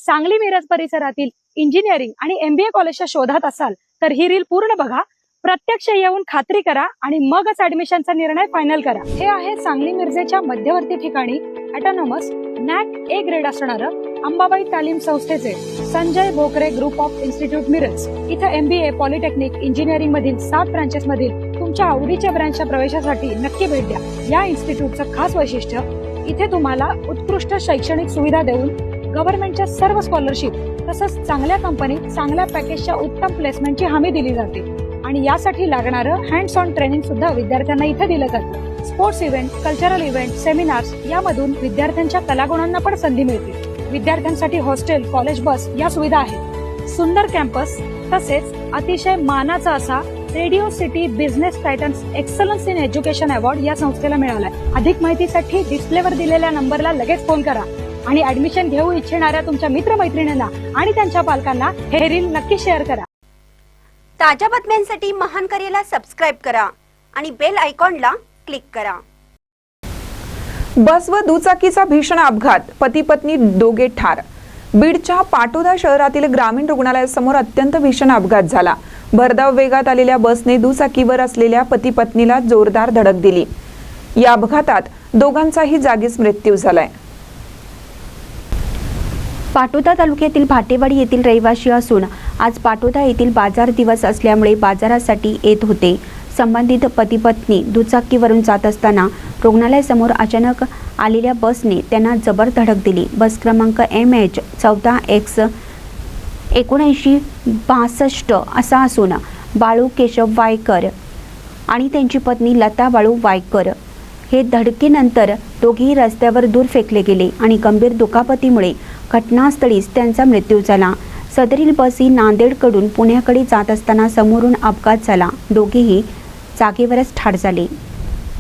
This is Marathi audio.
सांगली मिरज परिसरातील इंजिनिअरिंग आणि MBA कॉलेजच्या शोधात असाल तर ही रील पूर्ण बघा, प्रत्यक्ष येऊन खात्री करा आणि मगच ऍडमिशनचा निर्णय फायनल करा। हे आहे सांगली मिरजेच्या मध्यवर्ती ठिकाणी ऑटोनॉमस NAC A ग्रेड असणारं अंबाबाई तालीम संस्थेचे Sanjay Bhokare group of institute Miraj. इथे MBA, पॉलिटेक्निक, इंजिनिअरिंग मधील 7 ब्रांचेस मधील तुमच्या आवडीच्या ब्रँचच्या प्रवेशासाठी नक्की भेट द्या। या इन्स्टिट्यूटचं खास वैशिष्ट्य, इथे तुम्हाला उत्कृष्ट शैक्षणिक सुविधा देऊन गव्हर्नमेंटच्या सर्व स्कॉलरशिप तसंच चांगल्या कंपनीत चांगल्या पॅकेजच्या उत्तम प्लेसमेंटची हमी दिली जाते आणि यासाठी लागणारं हँड्स ऑन ट्रेनिंग सुद्धा विद्यार्थ्यांना इथे दिलं जातं। Sports event, cultural event, seminars यामधून विद्यार्थ्यांच्या कलागुणांना पण संधी मिळते। विद्यार्थ्यांसाठी हॉस्टेल, कॉलेज बस या सुविधा आहेत। सुंदर कॅम्पस तसेच अतिशय मानाचा असा radio city business Titans excellence in education award या संस्थेला मिळालाय। अधिक माहितीसाठी डिस्प्लेवर दिलेल्या नंबरला लगेच फोन करा आणि ऍडमिशन घेऊ इच्छिणाऱ्या तुमच्या मित्रमैत्रिणींना आणि त्यांच्या पालकांना हे रील नक्की शेअर करा। ताज्या बातम्यांसाठी महान करेला सबस्क्राइब करा आणि बेल आयकॉनला क्लिक करा। बस व दुचाकीचा भीषण अपघात, पती पत्नी दोघे ठार। बीडच्या पाटोदा शहरातील ग्रामीण रुग्णालयासमोर अत्यंत भीषण अपघात झाला। भरधाव वेगात आलेल्या बसने दुचाकीवर असलेल्या पती पत्नीला जोरदार धडक दिली। या अपघातात दोघांचाही जागीच मृत्यू झालाय। पाटोदा तालुक्यातील भाटेवाडी येथील रहिवासी असून आज पाटोदा येथील बाजार दिवस असल्यामुळे बाजारासाठी येत होते। संबंधित पती पत्नी दुचाकीवरून जात असताना रुग्णालयासमोर अचानक आलेल्या बसने त्यांना जबर धडक दिली। बस क्रमांक MH 14X 7962 असा असून बाळू केशव वायकर आणि त्यांची पत्नी लता बाळू वायकर हे धडकेनंतर दोघेही रस्त्यावर दूर फेकले गेले आणि गंभीर दुखापतीमुळे घटनास्थळीच त्यांचा मृत्यू झाला। सदरील बस ही नांदेडकडून पुण्याकडे जात असताना समोरून अपघात झाला। दोघेही जागेवरच ठार झाले।